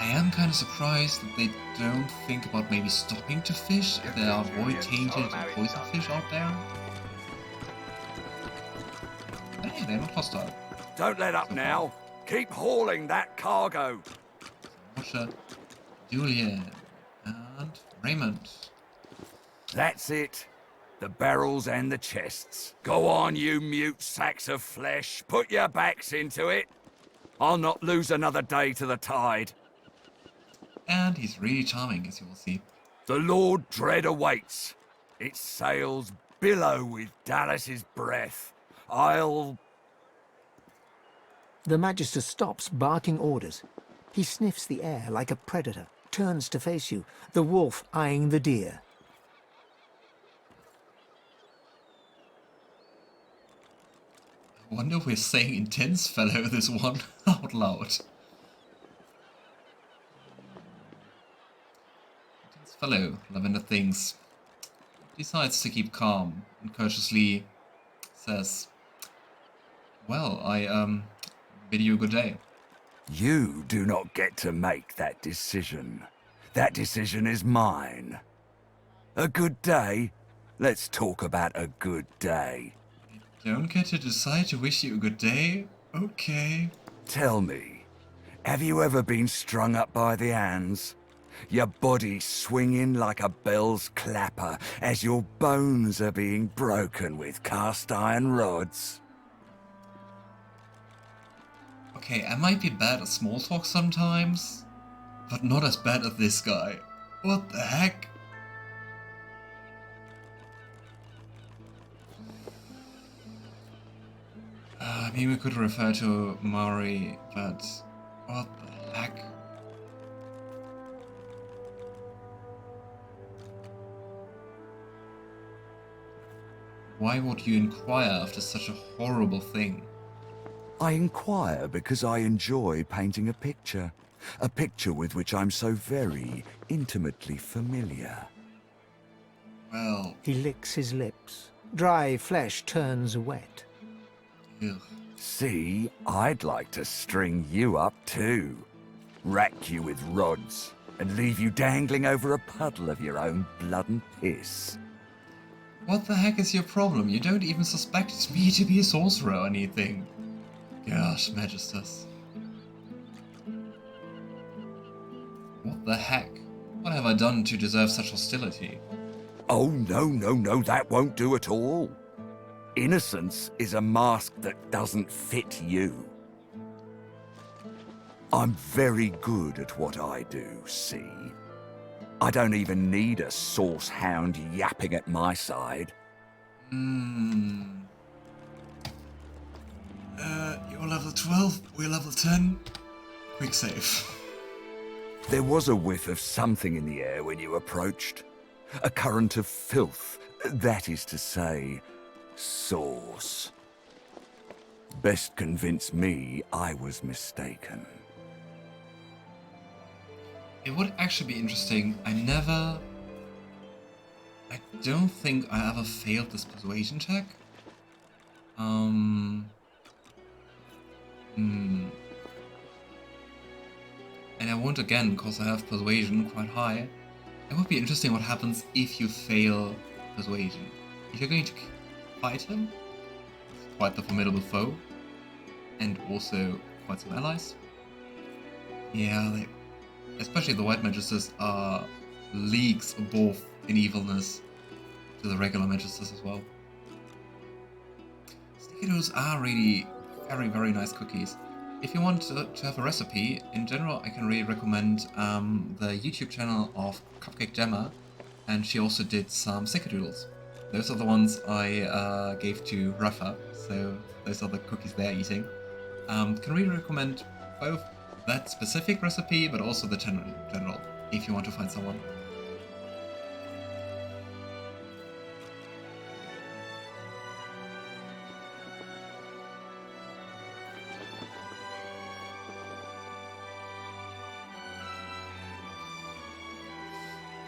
I am kind of surprised that they don't think about maybe stopping to fish if there are void tainted and poison fish out there. Hey, they're not hostile. Don't let up now. Keep hauling that cargo. Roger, Julian, and Raymond. That's it. The barrels and the chests. Go on, you mute sacks of flesh. Put your backs into it. I'll not lose another day to the tide. And he's really charming, as you will see. The Lord Dread awaits. Its sails billow with Dallas's breath. I'll... The Magister stops, barking orders. He sniffs the air like a predator, turns to face you, the wolf eyeing the deer. I wonder if we're saying intense fellow this one out loud. Intense fellow, Lavender thinks. Decides to keep calm and courteously says, well, I bid you a good day. You do not get to make that decision. That decision is mine. A good day? Let's talk about a good day. Don't get to decide to wish you a good day? Okay. Tell me, have you ever been strung up by the hands? Your body swinging like a bell's clapper as your bones are being broken with cast iron rods? Okay, I might be bad at small talk sometimes, but not as bad as this guy. What the heck? I mean, we could refer to Mari, but what the heck? Why would you inquire after such a horrible thing? I inquire because I enjoy painting a picture with which I'm so very intimately familiar. Well, He licks his lips. Dry flesh turns wet. ugh. See, I'd like to string you up too. Rack you with rods and leave you dangling over a puddle of your own blood and piss. What the heck is your problem? You don't even suspect me to be a sorcerer or anything. Gosh, magisters. What the heck? What have I done to deserve such hostility? Oh, no, that won't do at all. Innocence is a mask that doesn't fit you. I'm very good at what I do, see? I don't even need a source hound yapping at my side. You're level 12, we're level 10. Quick save. There was a whiff of something in the air when you approached. A current of filth, that is to say, sauce. Best convince me I was mistaken. It would actually be interesting. I don't think I ever failed this persuasion check. And I won't again, because I have persuasion quite high. It would be interesting what happens if you fail persuasion. If you're going to fight him, it's quite the formidable foe, and also quite some allies. Yeah, especially the white magisters are leagues above in evilness to the regular magisters as well. Stickitos are really very, very nice cookies. If you want to have a recipe, in general, I can really recommend the YouTube channel of Cupcake Gemma, and she also did some snickerdoodles. Those are the ones I gave to Rafa, so those are the cookies they're eating. Can really recommend both that specific recipe, but also the general, if you want to find someone.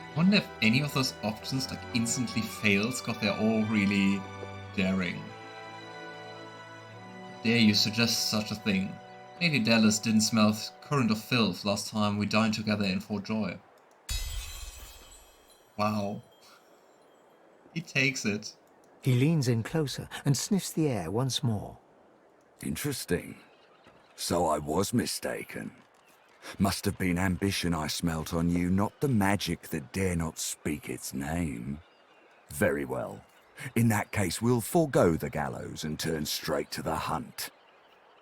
I wonder if any of those options like instantly fails because they're all really daring. Dare you suggest such a thing? Lady Dallas didn't smell current of filth last time we dined together in Fort Joy. Wow. He takes it. He leans in closer and sniffs the air once more. Interesting. So I was mistaken. Must have been ambition I smelt on you, not the magic that dare not speak its name. Very well. In that case, we'll forego the gallows and turn straight to the hunt.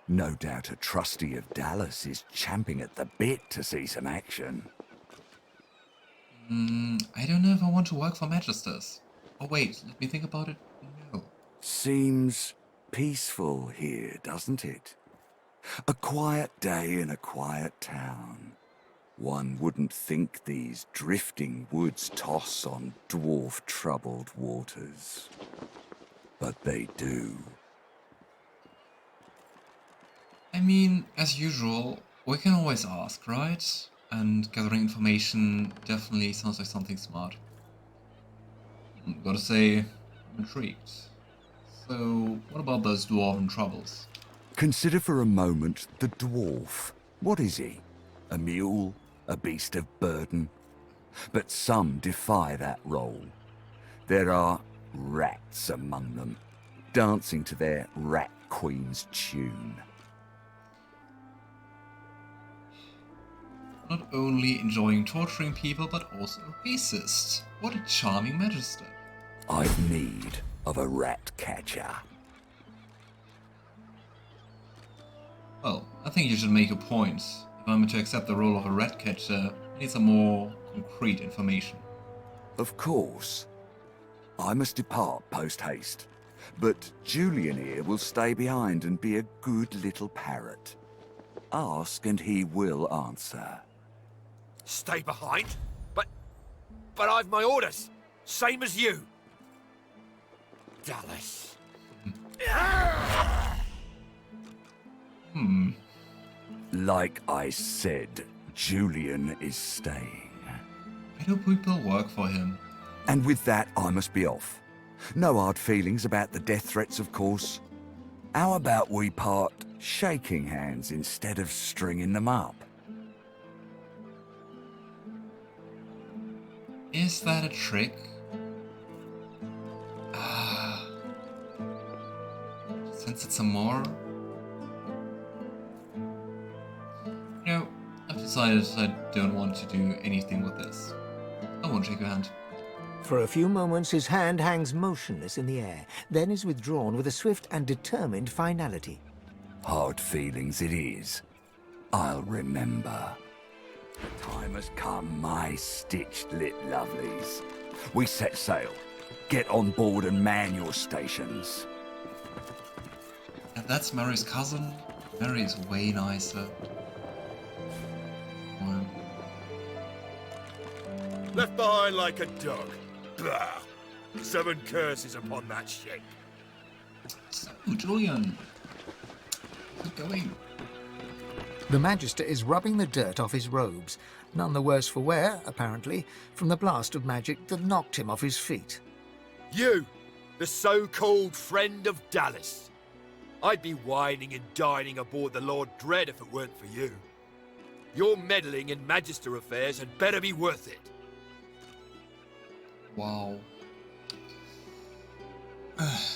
No doubt a trustee of Dallas is champing at the bit to see some action. I don't know if I want to work for magisters. Oh wait, let me think about it. No. Seems peaceful here, doesn't it? A quiet day in a quiet town. One wouldn't think these drifting woods toss on dwarf-troubled waters. But they do. I mean, as usual, we can always ask, right? And gathering information definitely sounds like something smart. Gotta say, I'm intrigued. So, what about those dwarven troubles? Consider for a moment the dwarf. What is he? A mule? A beast of burden? But some defy that role. There are rats among them, dancing to their rat queen's tune. Not only enjoying torturing people, but also a racist. What a charming magister. I've need of a rat catcher. Well, I think you should make a point. If I'm to accept the role of a rat catcher, I need some more concrete information. Of course. I must depart post-haste, but Julian here will stay behind and be a good little parrot. Ask and he will answer. Stay behind? But I've my orders. Same as you. Dallas. Like I said, Julian is staying. I do people work for him. And with that, I must be off. No hard feelings about the death threats, of course. How about we part shaking hands instead of stringing them up? Is that a trick? Sense it some more? You know, I've decided I don't want to do anything with this. I won't shake your hand. For a few moments his hand hangs motionless in the air, then is withdrawn with a swift and determined finality. Hard feelings it is. I'll remember. The time has come, my stitched-lit lovelies. We set sail. Get on board and man your stations. And that's Mary's cousin. Mary is way nicer. Well, Left behind like a dog. Bah! 7 curses upon that ship. so, Julian. How's it going? The Magister is rubbing the dirt off his robes, none the worse for wear, apparently, from the blast of magic that knocked him off his feet. You, the so-called friend of Dallas. I'd be whining and dining aboard the Lord Dread if it weren't for you. Your meddling in Magister affairs had better be worth it. Wow. I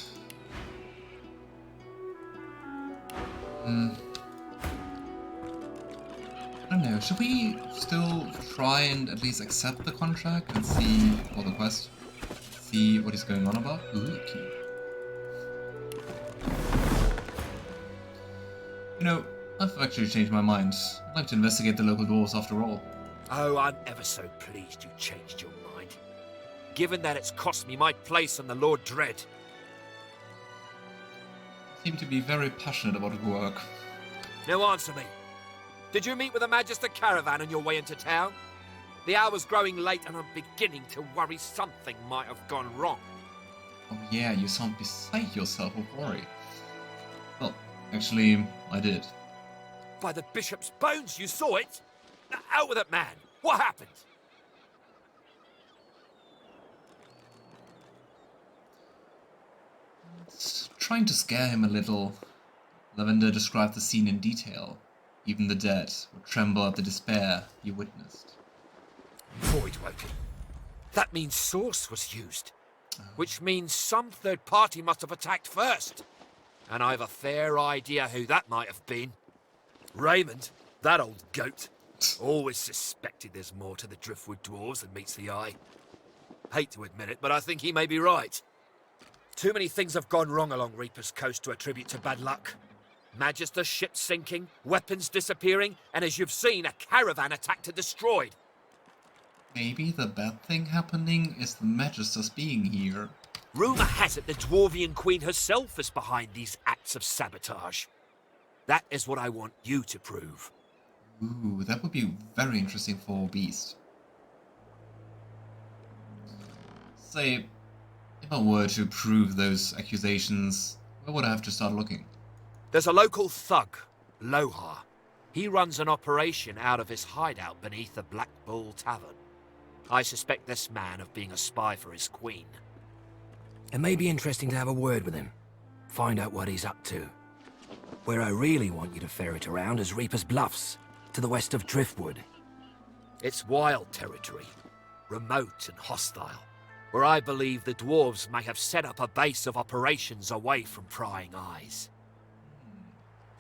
don't know, should we still try and at least accept the contract and see, or the quest, see what is going on about? Ooh, key. You know, I've actually changed my mind. I'd like to investigate the local dwarves after all. Oh, I'm ever so pleased you changed your mind. Given that it's cost me my place on the Lord Dread. You seem to be very passionate about work. Now answer me. Did you meet with a Magister caravan on your way into town? The hour's growing late and I'm beginning to worry something might have gone wrong. Oh yeah, you sound beside yourself of worry. Well, actually, I did. By the Bishop's bones, you saw it? Now, out with it, man! What happened? Trying to scare him a little. Lavender described the scene in detail. Even the dead would tremble at the despair he witnessed. Void Woken. That means Source was used. Which means some third party must have attacked first. And I've a fair idea who that might have been. Raymond, that old goat. Always suspected there's more to the Driftwood dwarves than meets the eye. Hate to admit it, but I think he may be right. Too many things have gone wrong along Reaper's Coast to attribute to bad luck. Magister ships sinking, weapons disappearing, and as you've seen, a caravan attacked and destroyed. Maybe the bad thing happening is the magisters being here. Rumour has it the Dwarvian Queen herself is behind these acts of sabotage. That is what I want you to prove. Ooh, that would be very interesting for Beast. Say, if I were to prove those accusations, where would I have to start looking? There's a local thug, Lohse. He runs an operation out of his hideout beneath the Black Bull Tavern. I suspect this man of being a spy for his queen. It may be interesting to have a word with him. Find out what he's up to. Where I really want you to ferret around is Reaper's Bluffs, to the west of Driftwood. It's wild territory, remote and hostile, where I believe the dwarves may have set up a base of operations away from prying eyes.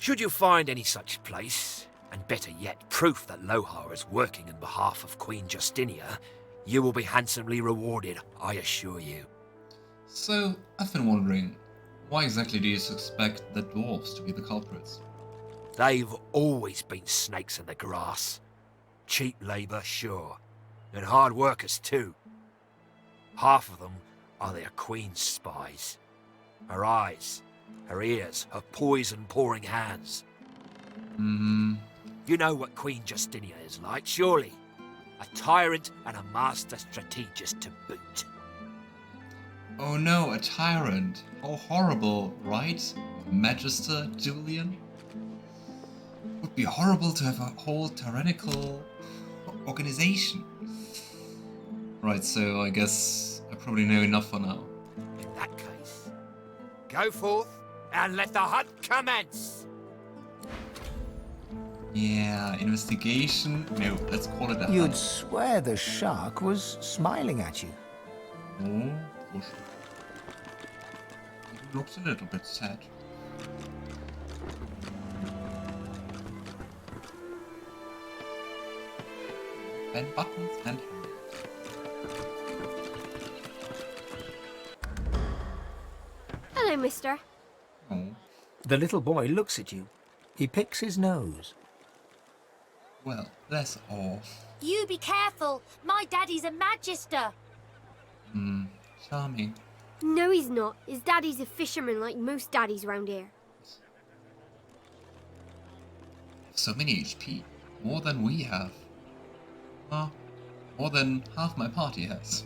Should you find any such place, and better yet, proof that Lohse is working on behalf of Queen Justinia, you will be handsomely rewarded, I assure you. So, I've been wondering, why exactly do you suspect the dwarves to be the culprits? They've always been snakes in the grass. Cheap labour, sure, and hard workers too. Half of them are their queen's spies. Her eyes, her ears, her poison-pouring hands. You know what Queen Justinia is like, surely? A tyrant and a master strategist to boot. Oh no, a tyrant! How horrible, right? Magister Julian? Would be horrible to have a whole tyrannical organization. Right, so I guess I probably know enough for now. In that case, go forth and let the hunt commence! Yeah, investigation? No, let's call it a You'd hunt. swear the shark was smiling at you. Oh, push. He looks a little bit sad. And buttons and Hello, mister. oh. The little boy looks at you. He picks his nose. Well, that's all. You be careful. My daddy's a magister. Charming. No, he's not. His daddy's a fisherman like most daddies round here. So many HP. More than we have. Well, more than half my party has.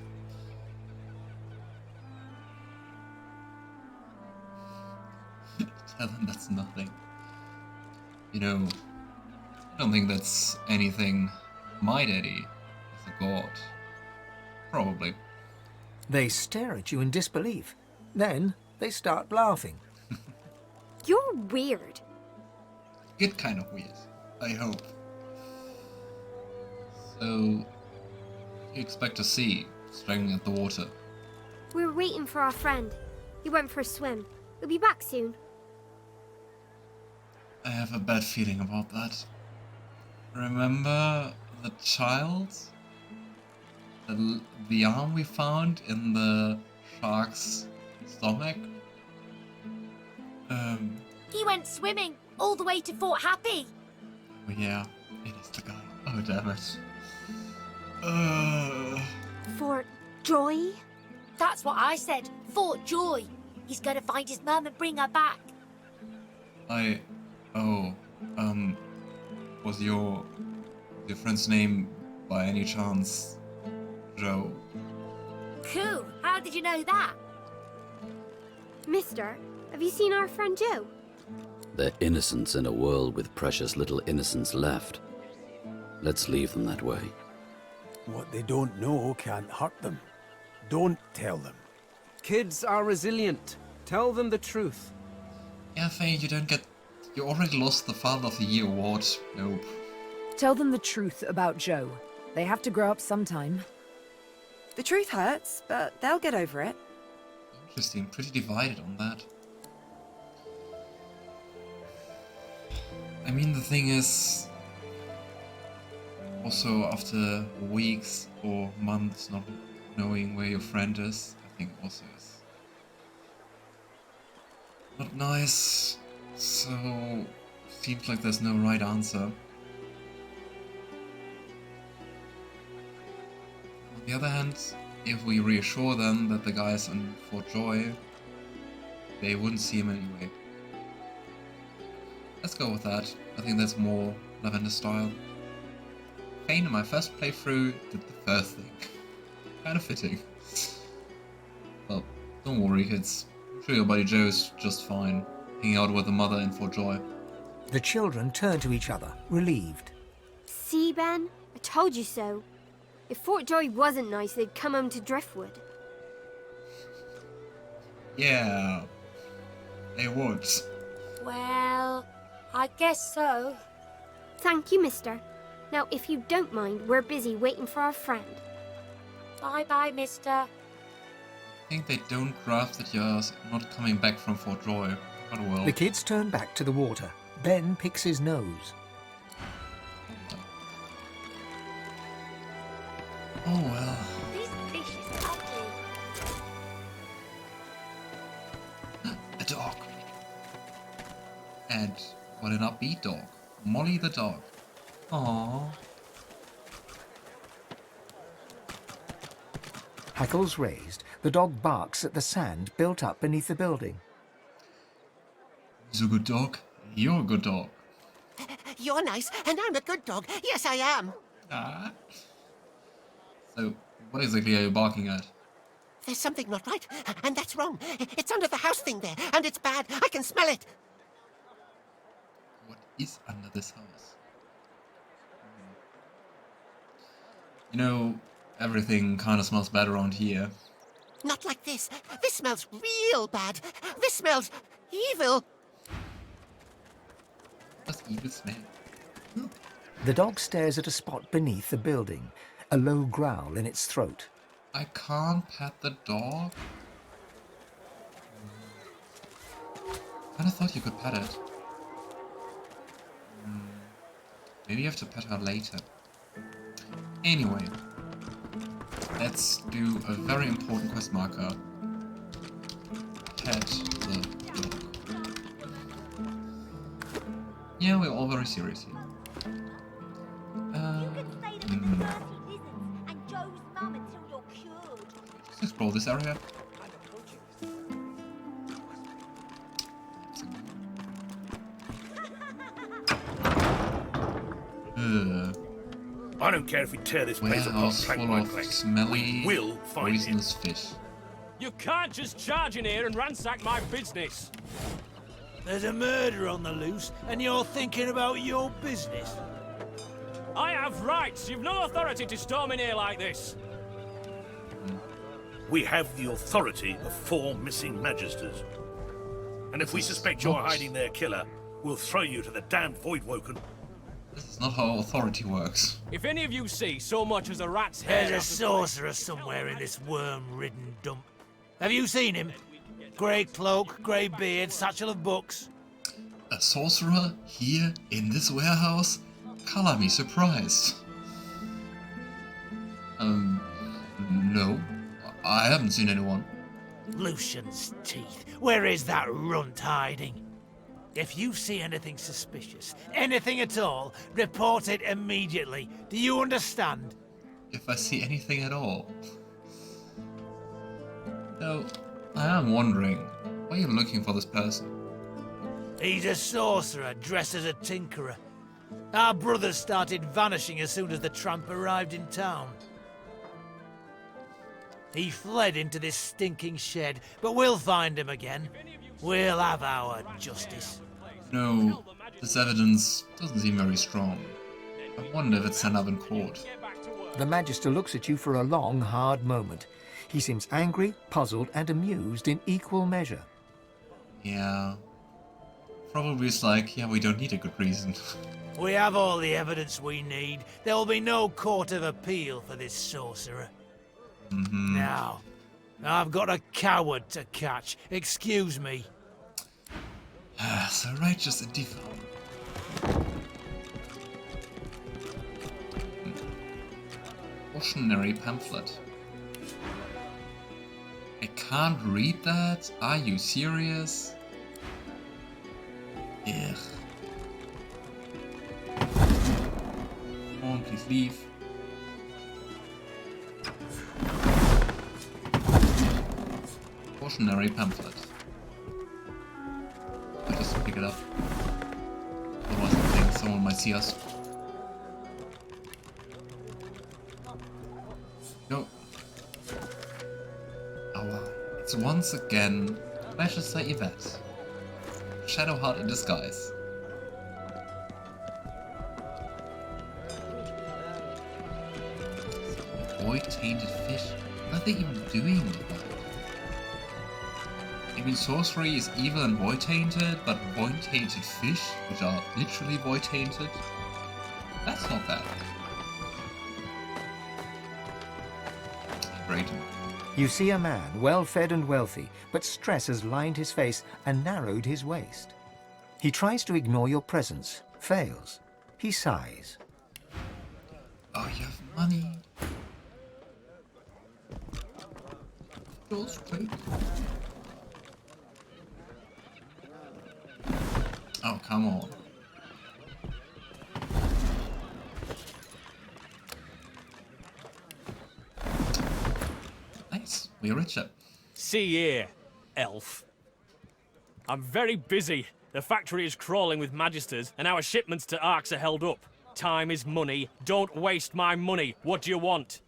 Tell them that's nothing. You know, I don't think that's anything. My daddy is a god. Probably. They stare at you in disbelief. Then they start laughing. You're weird. Get kind of weird, I hope. So, you expect to see, staring at the water. We're waiting for our friend. He went for a swim. He'll be back soon. I have a bad feeling about that. Remember the child? The arm we found in the shark's stomach? He went swimming all the way to Fort Happy. Oh yeah, it is the guy. Oh damn it. For Joy? That's what I said. Fort Joy. He's going to find his mum and bring her back. Was your friend's name by any chance Joe? Cool. How did you know that? Mister, have you seen our friend Joe? They're innocents in a world with precious little innocence left. Let's leave them that way. What they don't know can't hurt them. Don't tell them. Kids are resilient. Tell them the truth. Yeah, Faye, you don't get You already lost the Father of the Year award. Nope. Tell them the truth about Joe. They have to grow up sometime. The truth hurts, but they'll get over it. Interesting. Pretty divided on that. I mean, the thing is, also after weeks or months not knowing where your friend is, I think also is not nice. So, seems like there's no right answer. On the other hand, if we reassure them that the guy's in for Joy, they wouldn't see him anyway. Let's go with that. I think that's more Lavender style. Fane in my first playthrough did the first thing. Kind of fitting. Well, don't worry kids. I'm sure your buddy Joe's just fine, hanging out with the mother in Fort Joy. The children turn to each other, relieved. See, Ben? I told you so. If Fort Joy wasn't nice, they'd come home to Driftwood. Yeah, they would. Well, I guess so. Thank you, mister. Now, if you don't mind, we're busy waiting for our friend. Bye-bye, mister. I think they don't grasp that you're not coming back from Fort Joy. But well. The kids turn back to the water. Ben picks his nose. Oh well. This fish is ugly. A dog. And what an upbeat dog. Molly the dog. Aww. Hackles raised, the dog barks at the sand built up beneath the building. He's a good dog. You're a good dog. You're nice, and I'm a good dog. Yes, I am. Ah. So, what exactly are you barking at? There's something not right, and that's wrong. It's under the house thing there, and it's bad. I can smell it. What is under this house? You know, everything kind of smells bad around here. Not like this. This smells real bad. This smells evil. What's evil smell? The dog stares at a spot beneath the building, a low growl in its throat. I can't pet the dog? Kinda thought you could pet it. Maybe you have to pet her later. Anyway, let's do a very important quest marker. Pet the dog. Yeah, we're all very serious here. Let's explore this area. I don't care if we tear this place apart Warehouse plank full by of plank. smelly, We will find poisonous fish. You can't just charge in here and ransack my business. There's a murder on the loose, and you're thinking about your business. I have rights. You've no authority to storm in here like this. We have the authority of 4 missing magisters. And if we suspect you're hiding their killer, we'll throw you to the damned Voidwoken. This is not how authority works. If any of you see so much as a rat's hair... There's a sorcerer somewhere in this worm-ridden dump. Have you seen him? Grey cloak, grey beard, satchel of books. A sorcerer here in this warehouse? Color me surprised. No. I haven't seen anyone. Lucian's teeth. Where is that runt hiding? If you see anything suspicious, anything at all, report it immediately. Do you understand? If I see anything at all. Though, I am wondering, why are you looking for this person? He's a sorcerer dressed as a tinkerer. Our brothers started vanishing as soon as the tramp arrived in town. He fled into this stinking shed, but we'll find him again. We'll have our justice. No, this evidence doesn't seem very strong. I wonder if it's stand up in court. The Magister looks at you for a long, hard moment. He seems angry, puzzled, and amused in equal measure. Yeah. probably is like, yeah, we don't need a good reason. We have all the evidence we need. There will be no court of appeal for this sorcerer. Now, I've got a coward to catch. Excuse me. So righteous and Ifan. Cautionary pamphlet. I can't read that? Are you serious? Ugh. Come on, please leave. Cautionary pamphlet. I'll just pick it up. Otherwise I think someone might see us. Go. Oh wow. It's once again Magister Yvette. Shadowheart in disguise. Void-tainted fish? What are they even doing with that? I mean, sorcery is evil and void-tainted, but void-tainted fish, which are literally void-tainted, that's not bad. Great. You see a man, well-fed and wealthy, but stress has lined his face and narrowed his waist. He tries to ignore your presence, fails. He sighs. Oh, you have money. Just take. Oh, come on. Nice, we're richer. See here, elf. I'm very busy. The factory is crawling with magisters, and our shipments to Arks are held up. Time is money. Don't waste my money. What do you want?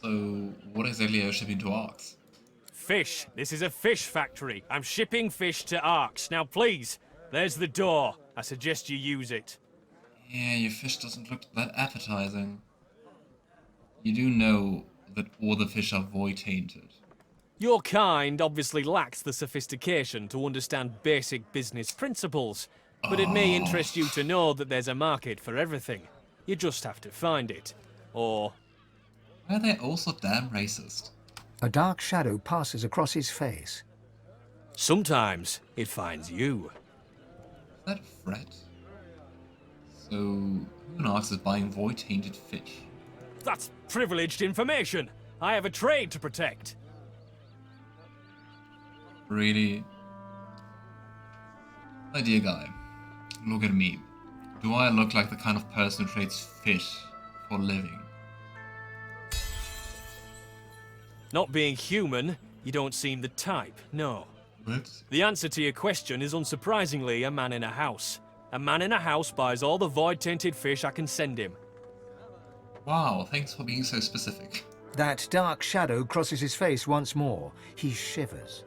So, what exactly are you shipping to Arks? Fish. This is a fish factory. I'm shipping fish to Arks. Now, please, there's the door. I suggest you use it. Yeah, your fish doesn't look that appetizing. You do know that all the fish are void-tainted. Your kind obviously lacks the sophistication to understand basic business principles, but it may interest you to know that there's a market for everything. You just have to find it. Or... Are they also damn racist? A dark shadow passes across his face. Sometimes it finds you. Is that a threat? So, who on Arks is buying void-tainted fish? That's privileged information. I have a trade to protect. Really? My dear guy, look at me. Do I look like the kind of person who trades fish for a living? Not being human, you don't seem the type, no. What? The answer to your question is unsurprisingly a man in a house. A man in a house buys all the void-tainted fish I can send him. Wow, thanks for being so specific. That dark shadow crosses his face once more. He shivers.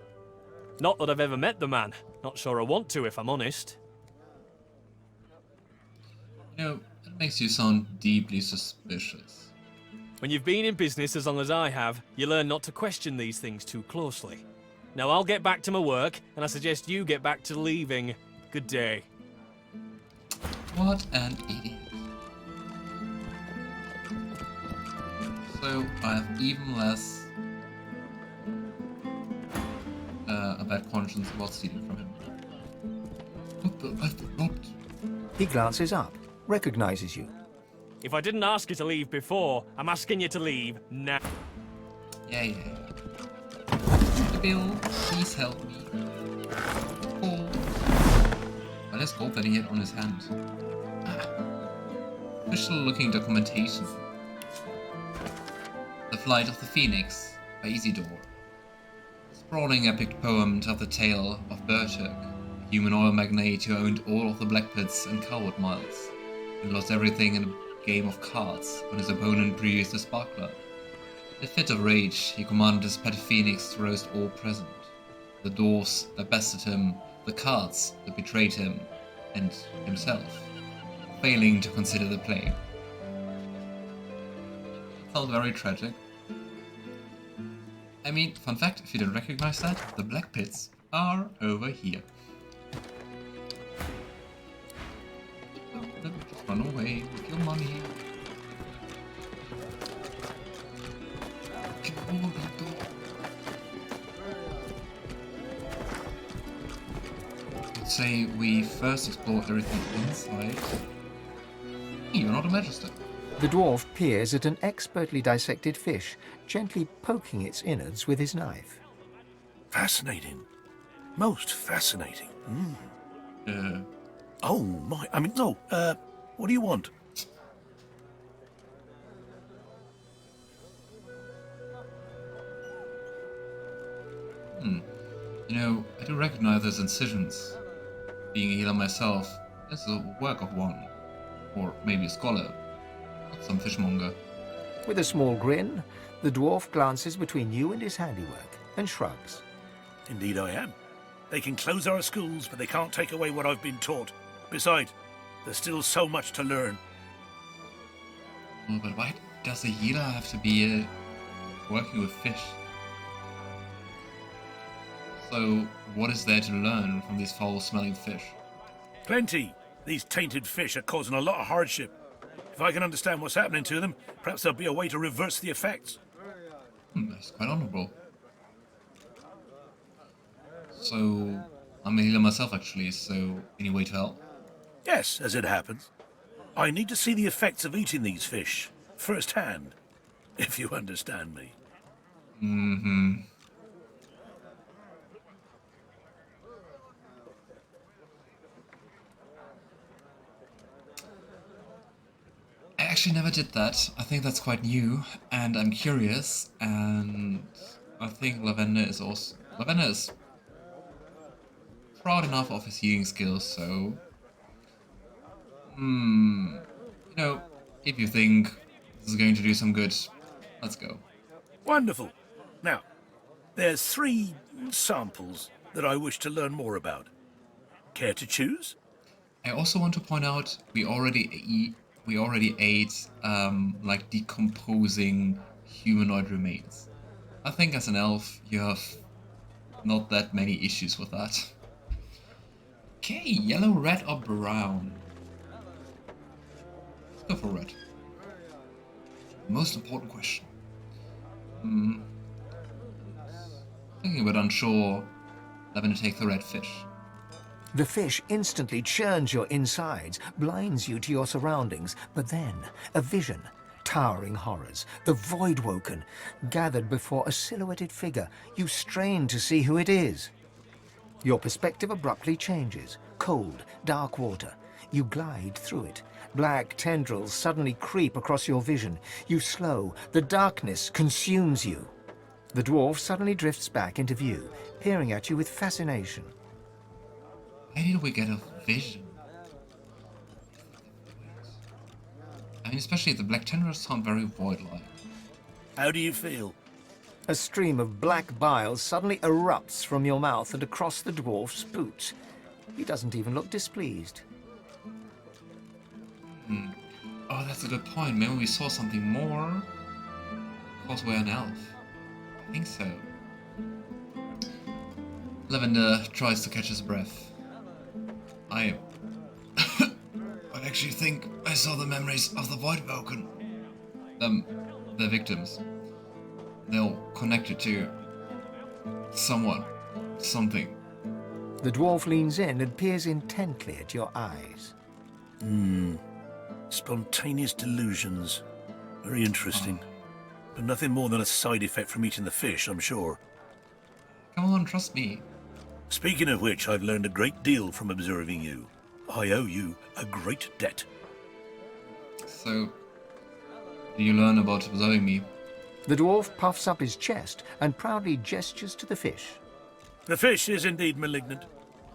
Not that I've ever met the man. Not sure I want to, if I'm honest. You know, that makes you sound deeply suspicious. When you've been in business as long as I have, you learn not to question these things too closely. Now I'll get back to my work, and I suggest you get back to leaving. Good day. What an idiot. So, I have even less a bad conscience about stealing from him. What I've robbed. He glances up, recognizes you. If I didn't ask you to leave before, I'm asking you to leave now. Yeah. Sebille, please help me. Oh. Well, let's hope that he had on his hand. Official looking documentation. The Flight of the Phoenix by Isidore. Sprawling epic poem tells the tale of Bertuk, a human oil magnate who owned all of the Black Pits and Coward Miles, and lost everything in a game of cards when his opponent produced a sparkler. In a fit of rage, he commanded his pet phoenix to roast all present. The dwarfs that bested him, the cards that betrayed him, and himself, failing to consider the play. It felt very tragic. I mean, fun fact, if you didn't recognize that, the Black Pits are over here. Run away with your money. I'd say we first explore everything inside. You're not a magister. The dwarf peers at an expertly dissected fish, gently poking its innards with his knife. Fascinating. Most fascinating. Oh my, I mean, no, what do you want? You know, I do recognize those incisions. Being a healer myself, is the work of one. Or maybe a scholar. Not some fishmonger. With a small grin, the dwarf glances between you and his handiwork and shrugs. Indeed I am. They can close our schools, but they can't take away what I've been taught. Besides, there's still so much to learn. Oh, but why does a healer have to be working with fish? So, what is there to learn from these foul-smelling fish? Plenty. These tainted fish are causing a lot of hardship. If I can understand what's happening to them, perhaps there'll be a way to reverse the effects. That's quite honourable. So, I'm a healer myself actually, so any way to help? Yes, as it happens. I need to see the effects of eating these fish, firsthand, if you understand me. I actually never did that. I think that's quite new, and I'm curious, and I think Lavender is proud enough of his healing skills, so... You know, if you think this is going to do some good, let's go. Wonderful. Now, there's 3 samples that I wish to learn more about. Care to choose? I also want to point out we already ate like decomposing humanoid remains. I think as an elf you have not that many issues with that. Okay, yellow, red or brown? Let's go for red. Most important question. Thinking a bit unsure, Lavender take the red fish. The fish instantly churns your insides, blinds you to your surroundings, but then a vision, towering horrors, the Voidwoken, gathered before a silhouetted figure. You strain to see who it is. Your perspective abruptly changes. Cold, dark water. You glide through it. Black tendrils suddenly creep across your vision. You slow. The darkness consumes you. The dwarf suddenly drifts back into view, peering at you with fascination. Why did we get a vision? I mean, especially the black tendrils sound very void-like. How do you feel? A stream of black bile suddenly erupts from your mouth and across the dwarf's boots. He doesn't even look displeased. Oh, that's a good point. Maybe we saw something more. Because we're an elf. I think so. Lavender tries to catch his breath. I actually think I saw the memories of the Voidwoken. They're victims. They're all connected to someone, something. The dwarf leans in and peers intently at your eyes. Spontaneous delusions. Very interesting. But nothing more than a side effect from eating the fish, I'm sure. Come on, trust me. Speaking of which, I've learned a great deal from observing you. I owe you a great debt. So, do you learn about observing me? The dwarf puffs up his chest and proudly gestures to the fish. The fish is indeed malignant.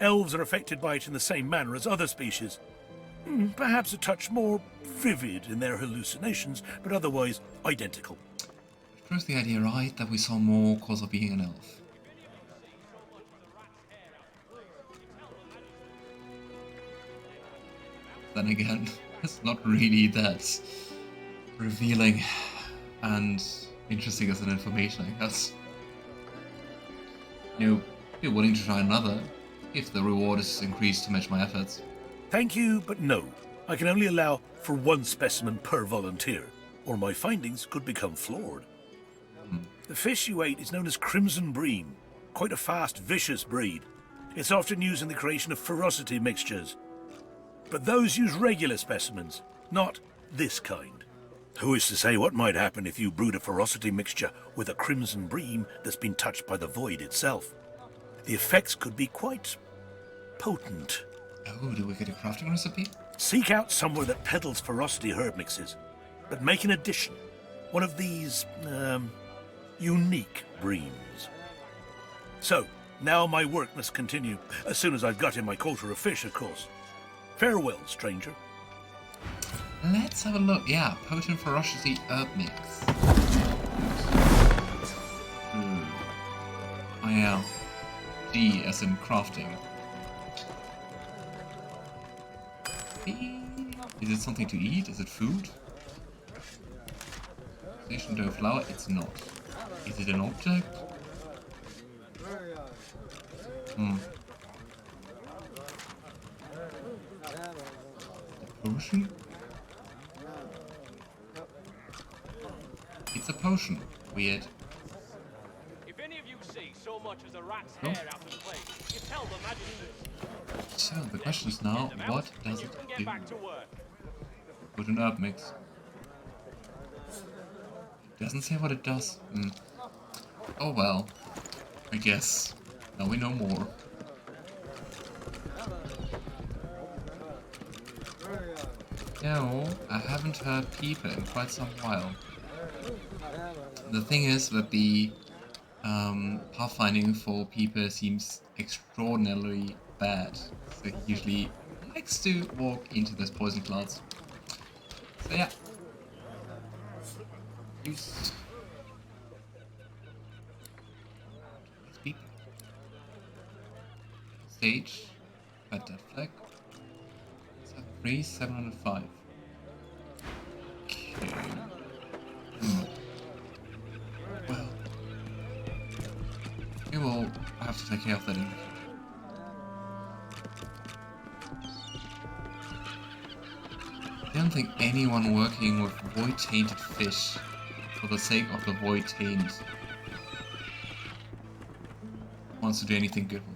Elves are affected by it in the same manner as other species. Perhaps a touch more vivid in their hallucinations, but otherwise identical. Proves the idea right that we saw more cause of being an elf. Then again, it's not really that revealing and interesting as an information, I guess. You know, be willing to try another, if the reward is increased to match my efforts. Thank you, but no. I can only allow for 1 specimen per volunteer, or my findings could become flawed. The fish you ate is known as crimson bream, quite a fast, vicious breed. It's often used in the creation of ferocity mixtures. But those use regular specimens, not this kind. Who is to say what might happen if you brewed a ferocity mixture with a crimson bream that's been touched by the void itself? The effects could be quite potent. Oh, do we get a crafting recipe? Seek out somewhere that peddles ferocity herb mixes, but make an addition. One of these, unique breams. So, now my work must continue, as soon as I've got in my quota of fish, of course. Farewell, stranger. Let's have a look. Yeah, potent ferocity herb mix. Oh yeah. D as in crafting. Is it something to eat? Is it food? Station dough flour? It's not. Is it an object? A potion? It's a potion. Weird. If any of you see so much as a rat's hair out of place, you tell the magisters. So the question is now, what does it do? Put an herb mix. It doesn't say what it does. Oh well. I guess. Now we know more. No, I haven't heard Peeper in quite some while. The thing is that the pathfinding for Peeper seems extraordinarily bad. So he usually likes to walk into those poison clouds. So yeah. Use. Peeper. Stage. Red dead flag. 705. Okay. Well, we will have to take care of that in the future. I don't think anyone working with void-tainted fish for the sake of the void taint wants to do anything good with